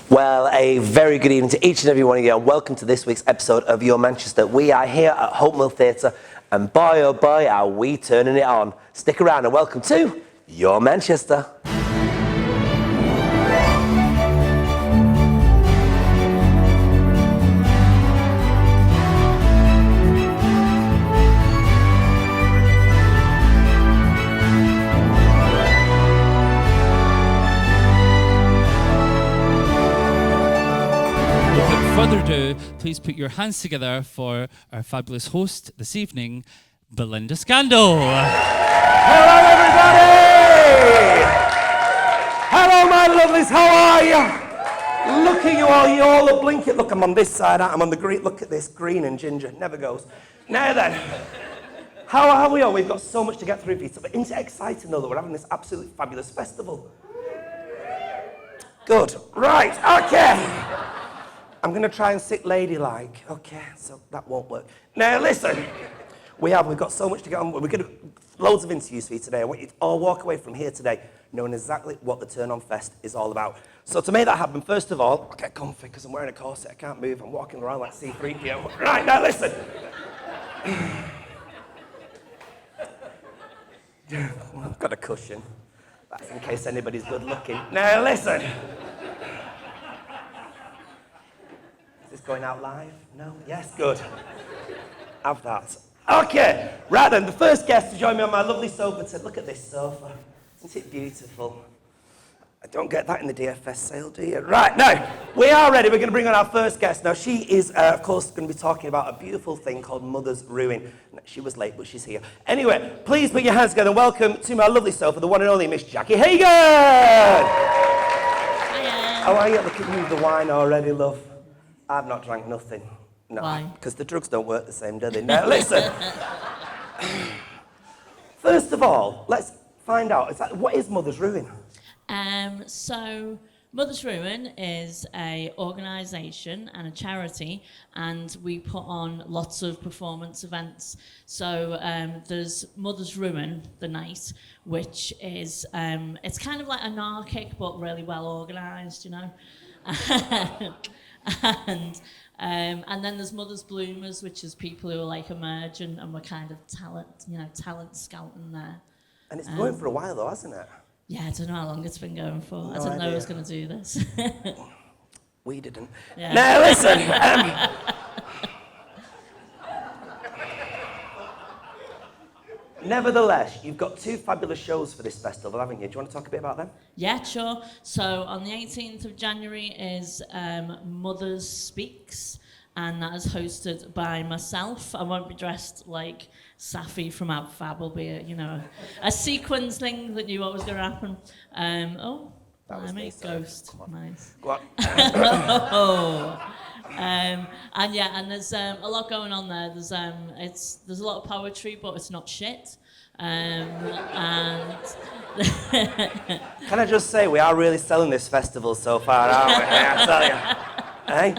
Well, a very good evening to each and every one of you, and welcome to this week's episode of Your Manchester. We are here at Hope Mill Theatre, and boy, oh boy, are we turning it on. Stick around and welcome to Your Manchester. Further ado, please put your hands together for our fabulous host this evening, Belinda Scandal. Hello, everybody! Hello, my lovelies, how are you? Look at you all, you all look blinking. Look, I'm on this side, I'm on the green. Look at this, green and ginger, never goes. Now then, how are we all? We've got so much to get through, Peter, but isn't it exciting, though, that we're having this absolutely fabulous festival? Good, right, okay. I'm going to try and sit ladylike. Okay, so that won't work. Now, listen. We've got so much to get on. We're going to loads of interviews for you today. I want you to all walk away from here today knowing exactly what the Turn On Fest is all about. So to make that happen, first of all, I'll get comfy because I'm wearing a corset. I can't move. I'm walking around like C-3PO. Right, now listen. I've got a cushion. That's in case anybody's good looking. Now, listen. Is this going out live? No? Yes? Good. Have that. Okay, right then, the first guest to join me on my lovely sofa said, look at this sofa. Isn't it beautiful? I don't get that in the DFS sale, do you? Right, now, we are ready. We're going to bring on our first guest. Now, she is, of course, going to be talking about a beautiful thing called Mother's Ruin. She was late, but she's here. Anyway, please put your hands together and welcome to my lovely sofa, the one and only Miss Jackie Hagan. Hiya. How are you? Look at you, the wine already, love. I've not drank nothing. No, why? Because the drugs don't work the same, do they? Now, listen. First of all, let's find out, what is Mother's Ruin? So Mother's Ruin is an organisation and a charity, and we put on lots of performance events. So there's Mother's Ruin, the night, which is, it's kind of like anarchic, but really well organised, you know? And then there's Mother's Bloomers, which is people who are like emergent and we're kind of talent scouting there. And it's going for a while though, hasn't it? Yeah, I don't know how long it's been going for. No I didn't know I idea. was going to do this. We didn't. Yeah. Now listen. Nevertheless, you've got two fabulous shows for this festival, haven't you? Do you want to talk a bit about them? Yeah, sure. So on the 18th of January is Mothers Speaks, and that is hosted by myself. I won't be dressed like Safi from Ab Fab, will be a sequence thing that knew what was going to happen. That was me, sorry. Ghost. Nice. Go on. And there's a lot going on there. There's a lot of poetry, but it's not shit. And Can I just say, we are really selling this festival so far, aren't we? I tell you. Hey?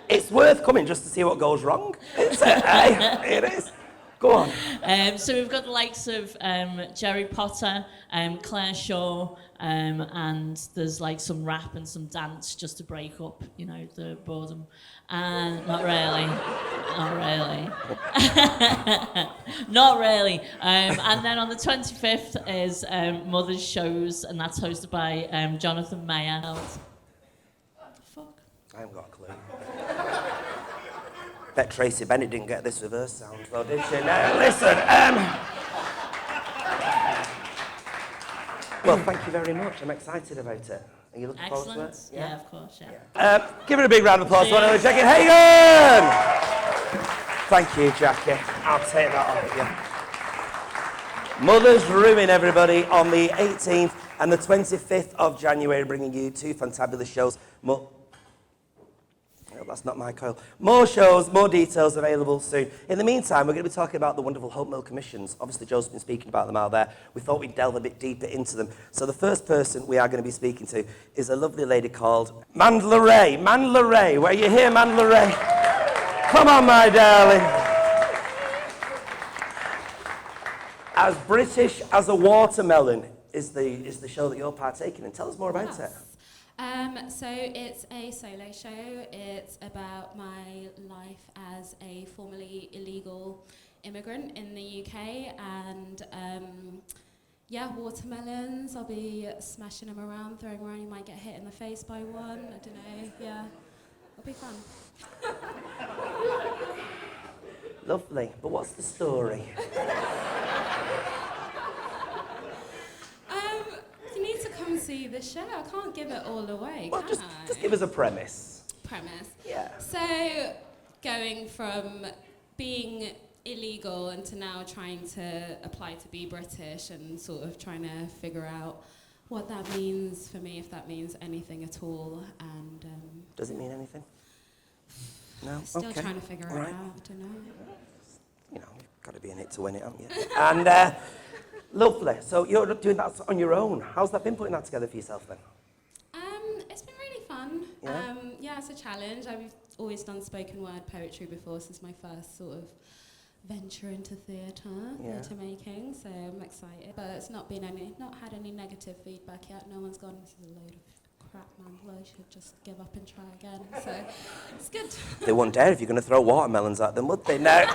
It's worth coming just to see what goes wrong. It's it is. Go on. So we've got the likes of Jerry Potter, Claire Shaw, and there's like some rap and some dance just to break up, the boredom. And not really. Not really. And then on the 25th is Mother's Shows, and that's hosted by Jonathan Mayer. Fuck. I haven't got a clue. Bet Tracy Bennett didn't get this reverse sound, though, did she? Now, listen. Well, thank you very much. I'm excited about it. Are you looking forward to it? Excellent. Yeah, of course, yeah. Give her a big round of applause for Jackie Hagan! Thank you, Jackie. I'll take that off you. Mother's Ruin, everybody, on the 18th and the 25th of January, bringing you two fantabulous shows. That's not my coil. More shows, more details available soon. In the meantime, we're going to be talking about the wonderful Hope Mill commissions. Obviously, Joe's been speaking about them out there. We thought we'd delve a bit deeper into them. So the first person we are going to be speaking to is a lovely lady called Mandla Ray. Mandla Ray, where are you here, Mandla Ray? Come on, my darling. As British as a watermelon is the show that you're partaking in. Tell us more about it. So it's a solo show. It's about my life as a formerly illegal immigrant in the UK, and watermelons. I'll be smashing them around, throwing around. You might get hit in the face by one. I don't know. Yeah, it'll be fun. Lovely. But what's the story? You need to come see the show. I can't give it all away, Well, can just I? give us a premise. Premise. Yeah. So, going from being illegal into now trying to apply to be British and sort of trying to figure out what that means for me, if that means anything at all. And Does it mean anything? No? still Okay. trying to figure All it right. out. I don't know. You know, you've got to be in it to win it, haven't you? And lovely. So you're doing that on your own. How's that been putting that together for yourself then? It's been really fun. Yeah? It's a challenge. I've always done spoken word poetry before. Since my first sort of venture into theatre making, so I'm excited. But it's not had any negative feedback yet. No one's gone, this is a load of crap, man. Well, you should just give up and try again. So it's good. They wouldn't dare if you're going to throw watermelons at them, would they? No.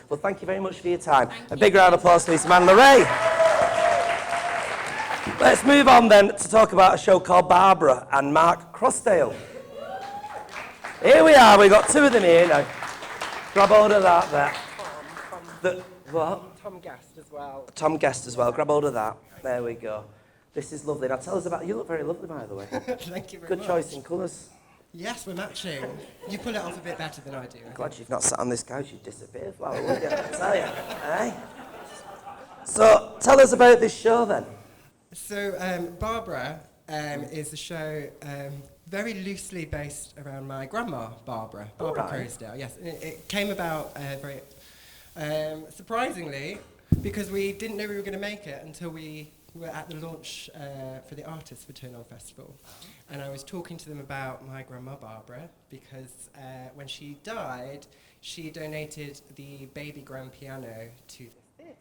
Well, thank you very much for your time. A big round of applause to this man, Lorraine. Let's move on then to talk about a show called Barbara and Mark Crossdale. Here we are, we've got two of them here now. Grab hold of that there. What? Tom Guest as well. Tom Guest as well, grab hold of that. There we go. This is lovely. Now tell us about, you look very lovely by the way. Thank you very Good much. choice in colours. Yes, we're matching. You pull it off a bit better than I do. Glad you've not sat on this couch, you'd disappear, Flower, wouldn't you? I tell you, eh? So, tell us about this show then. So, Barbara is a show very loosely based around my grandma, Barbara Right. Croasdale. Yes, and it came about very surprisingly because we didn't know we were going to make it until we were at the launch for the Artists Fraternal Festival. And I was talking to them about my grandma Barbara because when she died, she donated the baby grand piano to the theatre.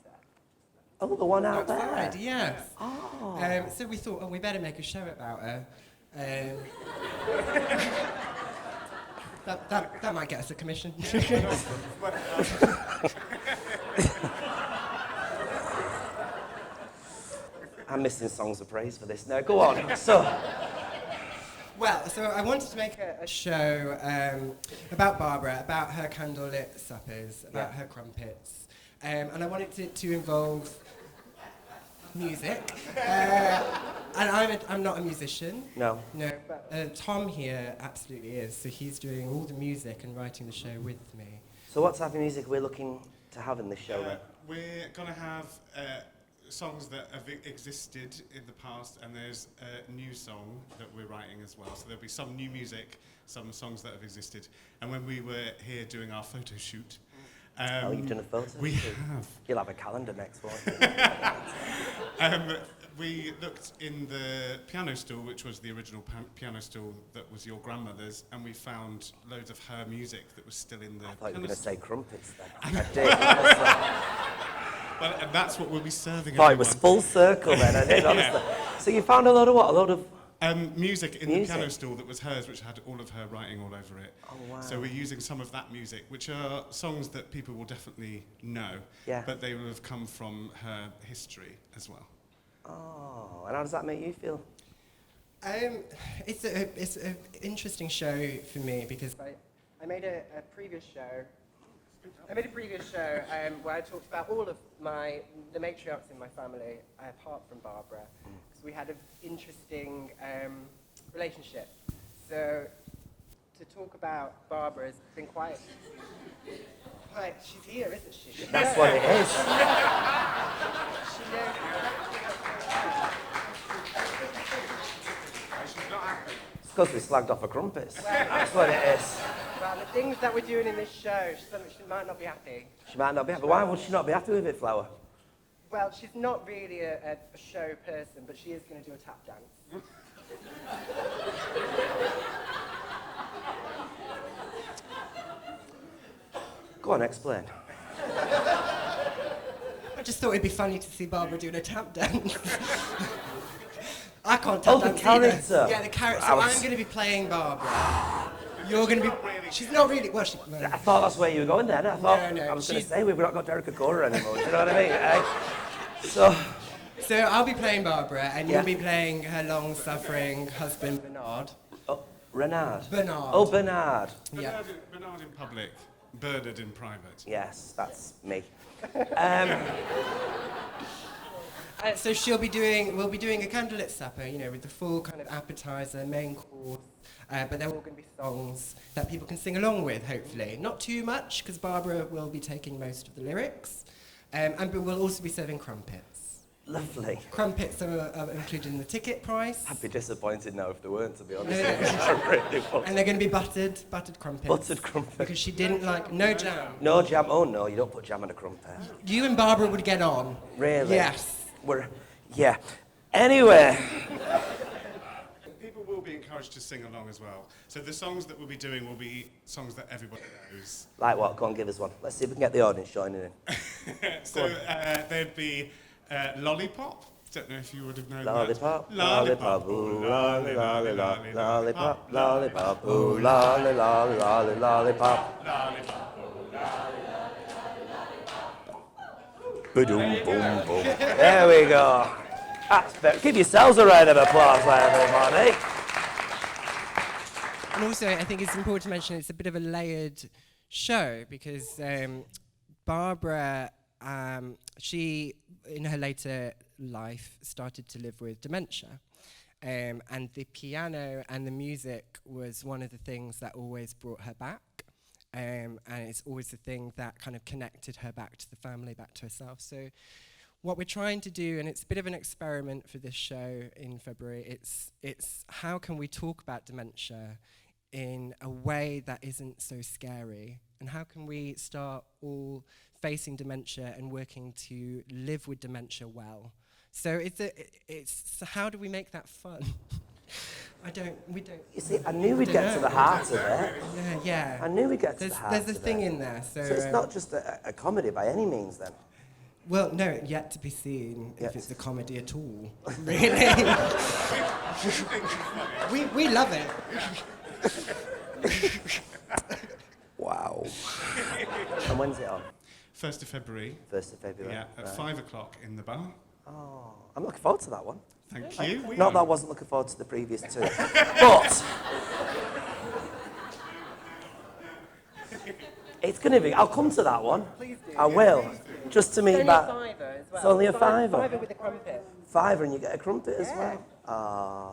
Oh, the one out Outside, there. yes. Oh. So we thought, we better make a show about her. That might get us a commission. I'm missing songs of praise for this. Now, go on. So, So I wanted to make a show about Barbara, about her candlelit suppers, about her crumpets, and I wanted it to involve music. And I'm not a musician. no. No, but Tom here absolutely is. So he's doing all the music and writing the show with me. So what type of music we're looking to have in this show then? We're going to have songs that have existed in the past, and there's a new song that we're writing as well. So there'll be some new music, some songs that have existed. And when we were here doing our photo shoot, You've done a photo? we have. You'll have a calendar next one. We looked in the piano stool, which was the original piano stool that was your grandmother's, and we found loads of her music that was still in the I thought you were piano going to stool. say crumpets then. I did. honestly. Well, and that's what we'll be serving Thought it was everyone. full circle then, I did, honestly. So you found a load of what? A load of... Music in Music? the piano stool that was hers, which had all of her writing all over it. Oh, wow. So we're using some of that music, which are songs that people will definitely know, Yeah. but they will have come from her history as well. Oh, and how does that make you feel? It's an interesting show for me because I made a previous show. Where I talked about all of the matriarchs in my family, apart from Barbara, because we had an interesting relationship. So to talk about Barbara has been quite. She's here, isn't she? That's what it is. She knows. It's because we slagged off her crumpets. That's what it is. Well, the things that we're doing in this show, she might not be happy. She might not be happy. Why would she not be happy with it, Flower? Well, she's not really a show person, but she is going to do a tap dance. Go on, explain. I just thought it'd be funny to see Barbara doing a tap dance. I can't tap the dance either. character. Yeah, the character. I So was- I'm going to be playing Barbara. You're going to be... She's not really... Well, she... I thought that's where you were going then. I thought No, I was going to she's- say we've not got Derek Agora anymore. Do you know what I mean? So, So I'll be playing Barbara, and Yeah. you'll be playing her long-suffering husband, Bernard. Renard. Bernard. Oh, Bernard. Yeah. Bernard in public, Bernard in private. Yes, that's me. So we'll be doing a candlelit supper, you know, with the full kind of appetizer, main course, but they're all going to be songs that people can sing along with, hopefully. Not too much, because Barbara will be taking most of the lyrics, but we'll also be serving crumpets. Lovely. Crumpets are included in the ticket price, I'd be disappointed now if there weren't, to be honest. No. I really would. and they're going to be buttered crumpets. Buttered crumpet. Because she didn't like, no jam. No jam. Oh, no, you don't put jam on a crumpet. You and Barbara would get on. Really? Yes. Yeah. Anyway. People will be encouraged to sing along as well. So the songs that we'll be doing will be songs that everybody knows. Like what? Go on, give us one. Let's see if we can get the audience joining in. So there'd be Lollipop. Don't know if you would have known Lollipop, that. lollipop, ooh, lolly, lolly, lolly, lollipop, lollipop, ooh, lolly, lolly, lolly, lollipop. Ba-doom, boom, boom. There we go. That's better. Give yourselves a round of applause, everybody. And also, I think it's important to mention it's a bit of a layered show because Barbara, she, in her later life, started to live with dementia. And the piano and the music was one of the things that always brought her back. And it's always the thing that kind of connected her back to the family, back to herself. So what we're trying to do, and it's a bit of an experiment for this show in February, it's how can we talk about dementia in a way that isn't so scary? And how can we start all facing dementia and working to live with dementia well? So it's how do we make that fun? we don't. You see, I knew we'd get to the heart of it. Yeah. I knew we'd get to the heart There's a of thing it. in there. So So it's not just a comedy by any means, then. well, no, yet to be seen Yet. if it's a comedy at all. Really? we love it. Wow. And when's it on? 1st of February. 1st of February. Yeah, at Right. 5 o'clock in the bar. Oh, I'm looking forward to that one. Thank you. We Not are. that I wasn't looking forward to the previous two. But it's going to be. I'll come to that one. Please do. I will. Just to meet back. $5 as well. It's only a fiver. $5 with a crumpet. £5 and you get a crumpet as well. Ah.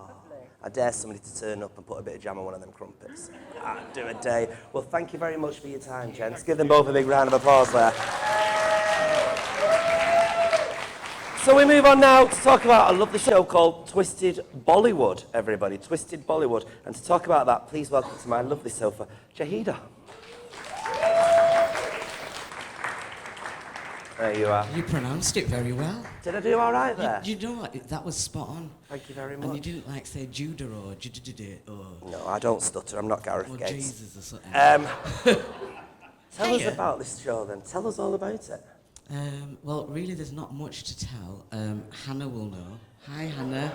I dare somebody to turn up and put a bit of jam on one of them crumpets. I'd do a day. Well, thank you very much for your time, gents. Give them both a big round of applause there. So we move on now to talk about a lovely show called Twisted Bollywood, everybody. Twisted Bollywood. And to talk about that, please welcome to my lovely sofa, Jahida. There you are. You pronounced it very well. Did I do all right there? You know what? That was spot on. Thank you very And you much. didn't like say Judah or Judah or No, I don't stutter. I'm not Gareth Gates. Jesus or something. Tell us Hiya. about this show then. Tell us all about it. Well, really, there's not much to tell. Hannah will know. Hi, Hannah.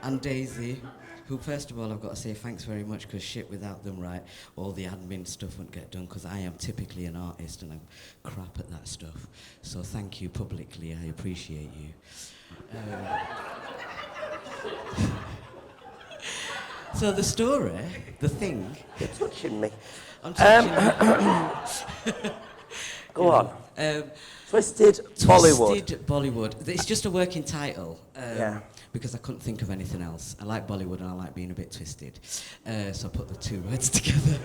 And Daisy, who, first of all, I've got to say thanks very much, because shit, without them, right, all the admin stuff won't get done, because I am typically an artist and I'm crap at that stuff. So thank you publicly. I appreciate you. So the story, the thing... You're touching me. I'm touching Go on. you. Twisted Bollywood. Twisted Bollywood. It's just a working title. Yeah. Because I couldn't think of anything else. I like Bollywood and I like being a bit twisted. So I put the two words together.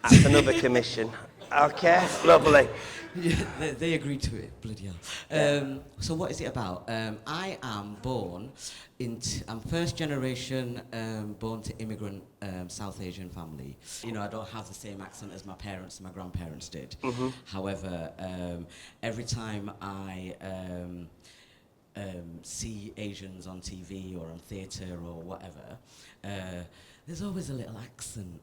That's another commission. Okay, lovely. Yeah, they agreed to it, bloody hell. So what is it about? I am born I'm first generation born to immigrant South Asian family. You know, I don't have the same accent as my parents and my grandparents did. Mm-hmm. However, every time I see Asians on TV or on theatre or whatever, there's always a little accent,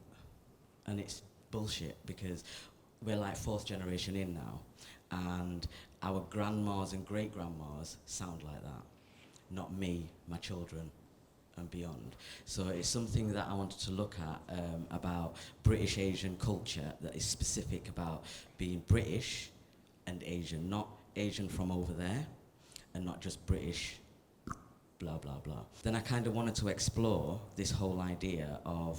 and it's bullshit, because we're like 4th generation in now, and our grandmas and great-grandmas sound like that. Not me, my children, and beyond. So it's something that I wanted to look at about British Asian culture that is specific about being British and Asian, not Asian from over there, and not just British, blah, blah, blah. Then I kind of wanted to explore this whole idea of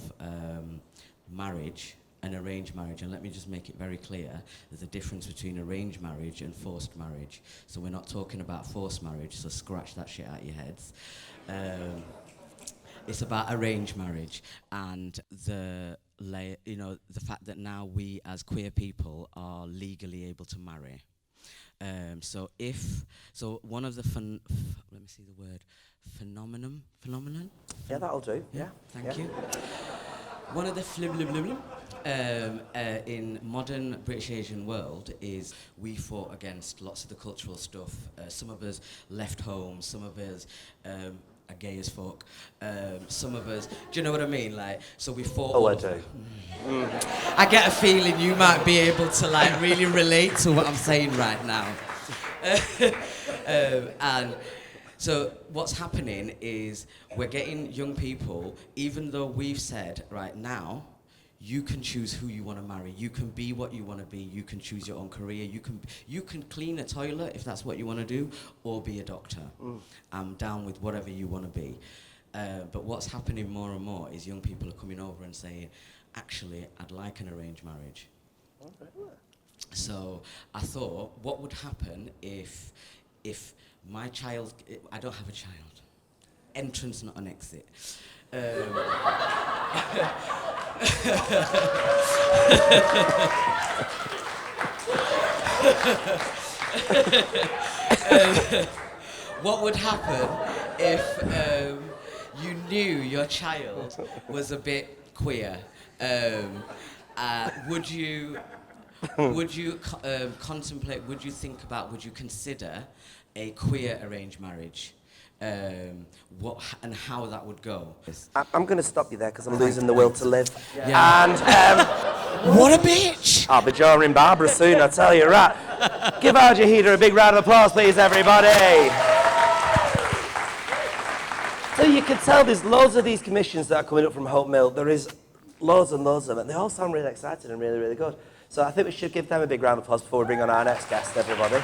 marriage and arranged marriage, and let me just make it very clear, there's a difference between arranged marriage and forced marriage. So we're not talking about forced marriage, so scratch that shit out of your heads. It's about arranged marriage and the fact that now we as queer people are legally able to marry. So one of the let me see the word, phenomenon? Yeah, that'll do. Yeah. Thank you. One of the in modern British Asian world is we fought against lots of the cultural stuff. Some of us left home, some of us are gay as fuck. Some of us, do you know what I mean? Like, so we fought. Oh, I do. I get a feeling you might be able to like really relate to what I'm saying right now. And so what's happening is we're getting young people, even though we've said, right now, you can choose who you want to marry. You can be what you want to be. You can choose your own career. You can clean a toilet if that's what you want to do, or be a doctor. I'm down with whatever you want to be. But what's happening more and more is young people are coming over and saying, actually, I'd like an arranged marriage. So I thought, what would happen if my child, I don't have a child, entrance, not an exit. What would happen if you knew your child was a bit queer? Would you contemplate, would you think about, would you consider a queer arranged marriage? What and how that would go? I'm going to stop you there because I'm losing the will to live. Yeah. And what a bitch! I'll be joining Barbara soon, I tell you, right. Give our Jahida a big round of applause, please, everybody. So you can tell there's loads of these commissions that are coming up from Hope Mill. There is loads and loads of them. They all sound really exciting and really, really good. So I think we should give them a big round of applause before we bring on our next guest, everybody.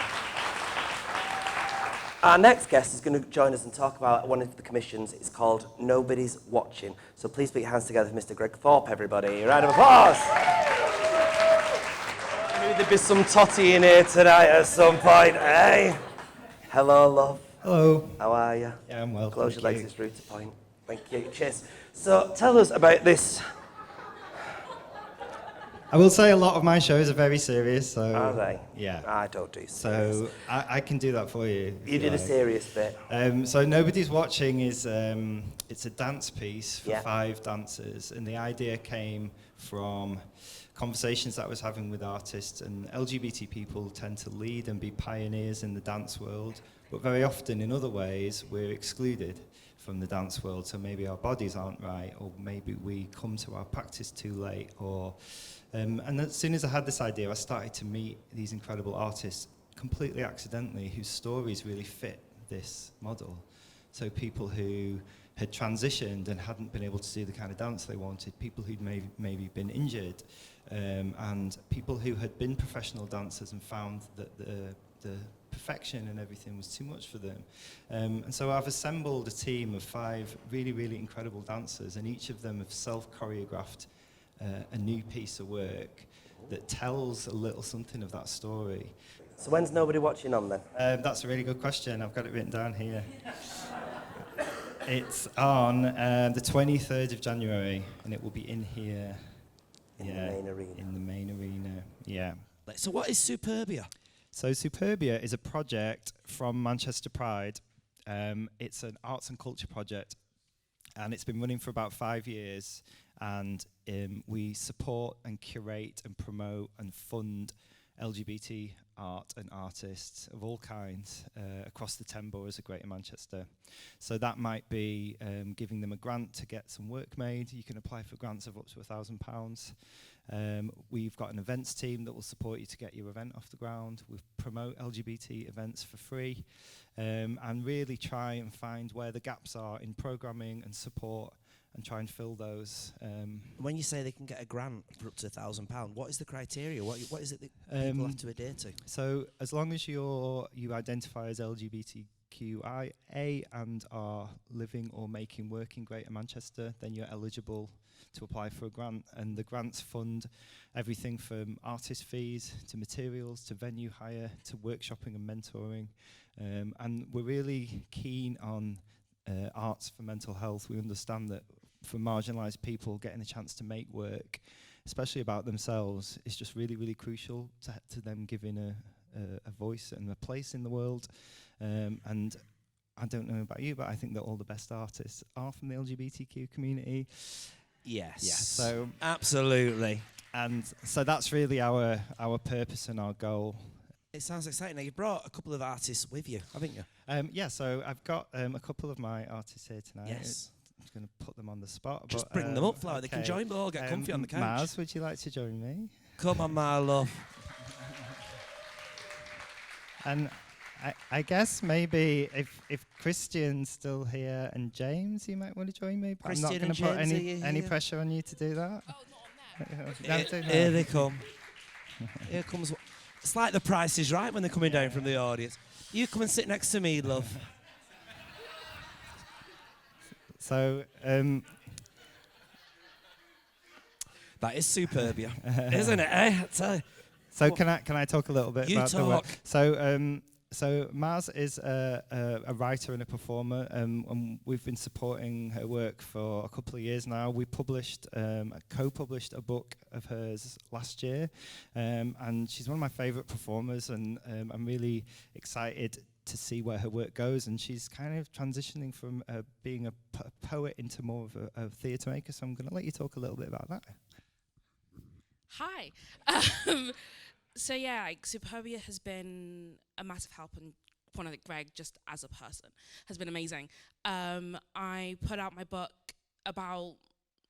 Our next guest is going to join us and talk about one of the commissions. It's called Nobody's Watching. So please put your hands together for Mr. Greg Thorpe, everybody. A round of applause. Maybe there'd be some totty in here tonight at some point, eh? Hello, love. Hello. How are you? Yeah, I'm well. Close your thank legs, you. it's rude to point. Thank you. Cheers. So tell us about this. I will say a lot of my shows are very serious, so... Are they? Yeah. I don't do serious. So I can do that for you. You do the serious bit. So Nobody's Watching is it's a dance piece for Yeah. 5 dancers, and the idea came from conversations that I was having with artists, and LGBT people tend to lead and be pioneers in the dance world, but very often in other ways we're excluded from the dance world, so maybe our bodies aren't right, or maybe we come to our practice too late, or... and as soon as I had this idea, I started to meet these incredible artists completely accidentally whose stories really fit this model. So people who had transitioned and hadn't been able to do the kind of dance they wanted, people who'd maybe been injured, and people who had been professional dancers and found that the perfection and everything was too much for them. And so I've assembled a team of 5 really, really incredible dancers, and each of them have self-choreographed a new piece of work that tells a little something of that story. So when's Nobody Watching on then? That's a really good question. I've got it written down here. It's on the 23rd of January, and it will be in here. In the main arena. In the main arena, yeah. So what is Superbia? So Superbia is a project from Manchester Pride. It's an arts and culture project, and it's been running for about 5 years. And we support and curate and promote and fund LGBT art and artists of all kinds across the 10 boroughs of Greater Manchester. So that might be giving them a grant to get some work made. You can apply for grants of up to £1,000. We've got an events team that will support you to get your event off the ground. We promote LGBT events for free, and really try and find where the gaps are in programming and support and try and fill those. When you say they can get a grant for up to £1,000, what is the criteria? What is it that people have to adhere to? So as long as you identify as LGBTQIA and are living or making work in Greater Manchester, then you're eligible to apply for a grant. And the grants fund everything from artist fees to materials to venue hire to workshopping and mentoring. And we're really keen on arts for mental health. We understand that for marginalised people, getting a chance to make work, especially about themselves, is just really, really crucial to them giving a voice and a place in the world. And I don't know about you, but I think that all the best artists are from the LGBTQ community. Yes. Yeah, so absolutely. And so that's really our purpose and our goal. It sounds exciting. Now, you brought a couple of artists with you, haven't you? Yeah, so I've got a couple of my artists here tonight. Yes. I'm just going to put them on the spot. Just but, bring them up, Flower. Okay. They can join me or get comfy on the couch. Maz, would you like to join me? Come on, my love. And I guess maybe if Christian's still here and James, you might want to join me. But Christian I'm not going to put James, any pressure on you to do that. Oh, not on that. Here they come. Here comes. It's like The Price is Right when they're coming down from the audience. You come and sit next to me, love. So, that is superbia, isn't it? I tell you. So can I talk a little bit You about the work? talk. So Maz is a writer and a performer, and we've been supporting her work for a couple of years now. We co-published a book of hers last year, and she's one of my favourite performers, and I'm really excited to see where her work goes. And she's kind of transitioning from being a poet into more of a theatre maker. So I'm going to let you talk a little bit about that. Hi. So yeah, like Superbia has been a massive help, and one of Greg just as a person has been amazing. I put out my book about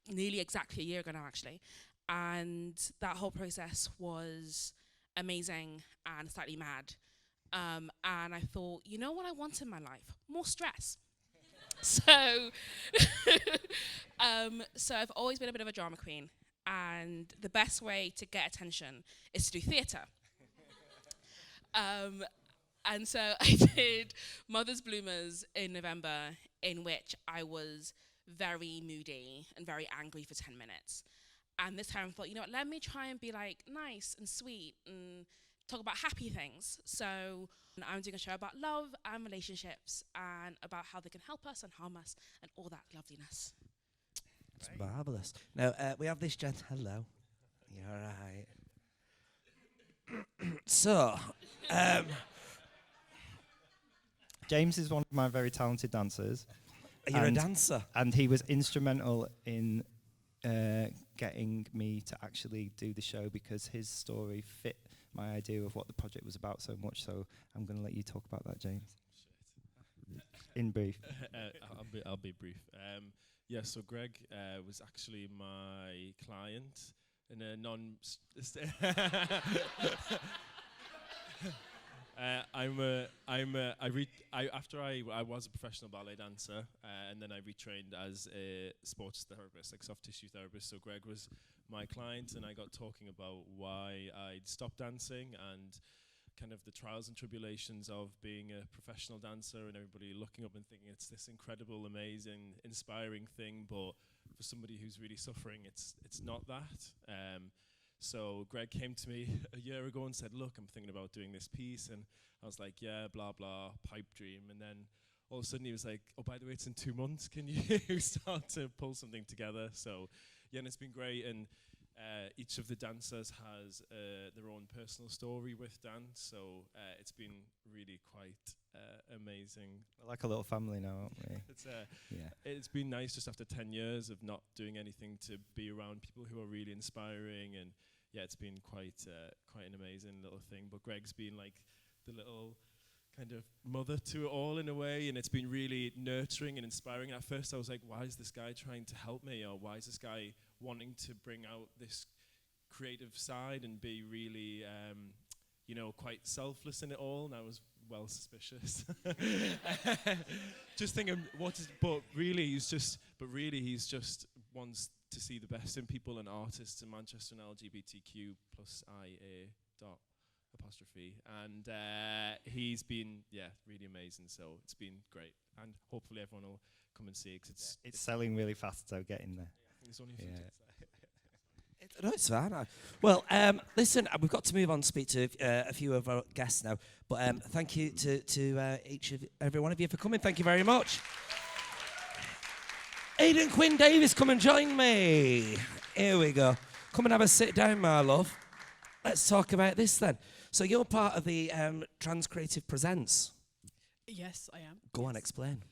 nearly exactly a year ago now, actually, and that whole process was amazing and slightly mad. And I thought, you know what I want in my life? More stress. So I've always been a bit of a drama queen. And the best way to get attention is to do theatre. And so I did Mother's Bloomers in November, in which I was very moody and very angry for 10 minutes. And this time I thought, you know what, let me try and be like nice and sweet and talk about happy things. So I'm doing a show about love and relationships and about how they can help us and harm us and all that loveliness. It's marvellous. Now, we have this gent. Hello. You're right. So, James is one of my very talented dancers. You're a dancer? And he was instrumental in getting me to actually do the show because his story fit my idea of what the project was about so much. So I'm going to let you talk about that, James. In brief. I'll be brief. Yeah, so Greg was actually my client in a after I was a professional ballet dancer, and then I retrained as a sports therapist, like soft tissue therapist. So Greg was my client, and I got talking about why I'd stopped dancing and kind of the trials and tribulations of being a professional dancer and everybody looking up and thinking it's this incredible, amazing, inspiring thing, but for somebody who's really suffering, it's not that. So Greg came to me a year ago and said, look, I'm thinking about doing this piece, and I was like, yeah, blah, blah, pipe dream, and then all of a sudden he was like, oh, by the way, it's in 2 months, can you start to pull something together? So yeah, and it's been great, and each of the dancers has their own personal story with dance, so it's been really quite amazing. We're like a little family now, aren't we? It's been nice just after 10 years of not doing anything to be around people who are really inspiring, and yeah, it's been quite an amazing little thing. But Greg's been like the little kind of mother to it all in a way, and it's been really nurturing and inspiring. At first I was like, why is this guy trying to help me, or why is this guy wanting to bring out this creative side and be really, you know, quite selfless in it all. And I was well suspicious. Just thinking, but really he's just wants to see the best in people and artists in Manchester and LGBTQ plus IA dot apostrophe. And he's been, really amazing. So it's been great. And hopefully everyone will come and see it. 'Cause It's selling really fast, so get in there. I think there's only a few tickets there. No, it's fine. Well, listen, we've got to move on to speak to a few of our guests now. But thank you to every one of you for coming. Thank you very much. Aidan Quinn Davis, come and join me. Here we go. Come and have a sit down, my love. Let's talk about this then. So you're part of the Trans Creative Presents. Yes, I am. Go on, explain.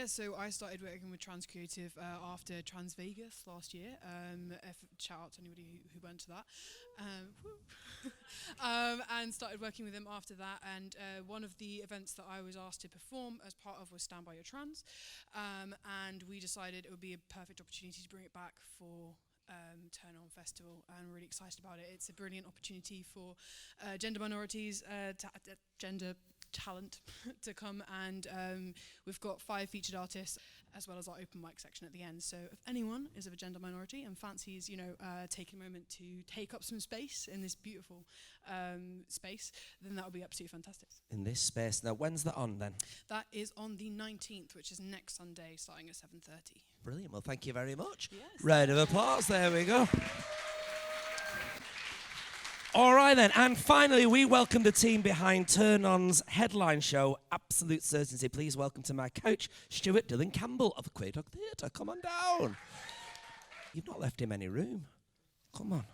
So I started working with Trans Creative after Trans Vegas last year. Shout out to anybody who went to that. And started working with them after that. And one of the events that I was asked to perform as part of was Stand By Your Trans. And we decided it would be a perfect opportunity to bring it back for Turn On Festival. I'm really excited about it. It's a brilliant opportunity for gender minorities, gender talent to come, and we've got 5 featured artists as well as our open mic section at the end. So if anyone is of a gender minority and fancies, taking a moment to take up some space in this beautiful space, then that would be absolutely fantastic. In this space. Now, when's that on then? That is on the 19th, which is next Sunday, starting at 7:30. Brilliant. Well, thank you very much. Yes. Round of applause. There we go. All right then, and finally we welcome the team behind Turn On's headline show, Absolute Certainty. Please welcome to my couch, Stuart Dylan Campbell of the Queer Dog Theatre. Come on down. You've not left him any room. Come on.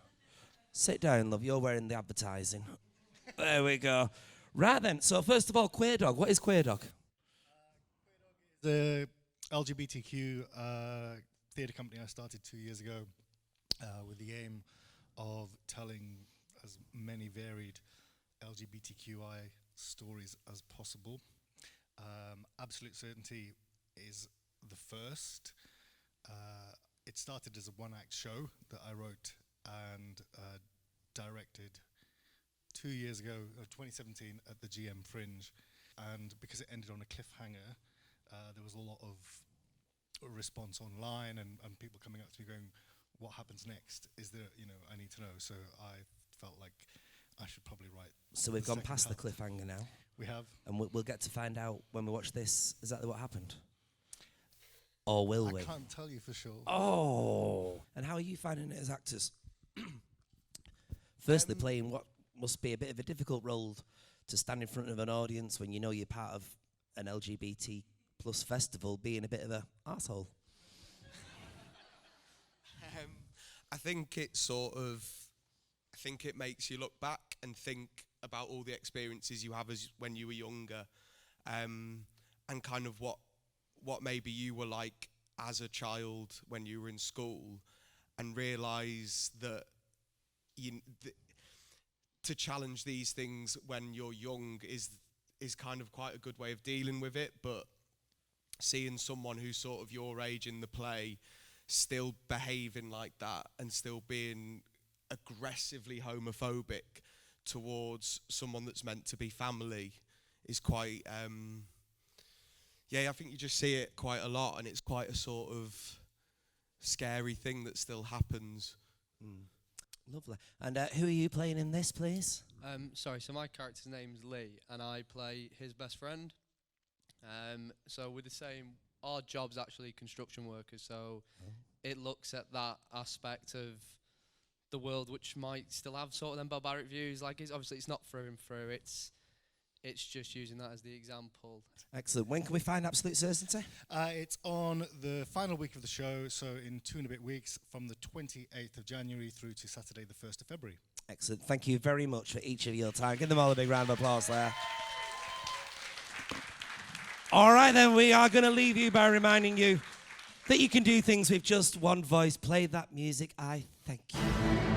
Sit down, love. You're wearing the advertising. There we go. Right then, so first of all, Queer Dog. What is Queer Dog? The LGBTQ theatre company I started 2 years ago with the aim of telling as many varied LGBTQI stories as possible. Absolute Certainty is the first. It started as a one-act show that I wrote and directed 2 years ago, 2017, at the GM Fringe. And because it ended on a cliffhanger, there was a lot of response online and people coming up to me going, what happens next? Is there, I need to know. So I felt like I should probably write. So we've gone past the cliffhanger now. We have. And we'll get to find out when we watch this exactly what happened. Or will we? I can't tell you for sure. Oh. And how are you finding it as actors? Firstly, playing what must be a bit of a difficult role to stand in front of an audience when you know you're part of an LGBT plus festival, being a bit of a arsehole. I think it makes you look back and think about all the experiences you have as when you were younger, and kind of what maybe you were like as a child when you were in school, and realise that to challenge these things when you're young is kind of quite a good way of dealing with it. But seeing someone who's sort of your age in the play still behaving like that and still being aggressively homophobic towards someone that's meant to be family is quite I think you just see it quite a lot, and it's quite a sort of scary thing that still happens. Lovely. And who are you playing in this, please? So my character's name's Lee, and I play his best friend. So we're the same. Our job's actually construction workers, so it looks at that aspect of the world which might still have sort of them barbaric views. Like, it's not through and through. It's just using that as the example. Excellent. When can we find Absolute Certainty? It's on the final week of the show, so in 2 and a bit weeks, from the 28th of January through to Saturday the 1st of February. Excellent. Thank you very much for each of your time. Give them all a big round of applause there. All right, then, we are going to leave you by reminding you that you can do things with just one voice. Play that music. I thank you.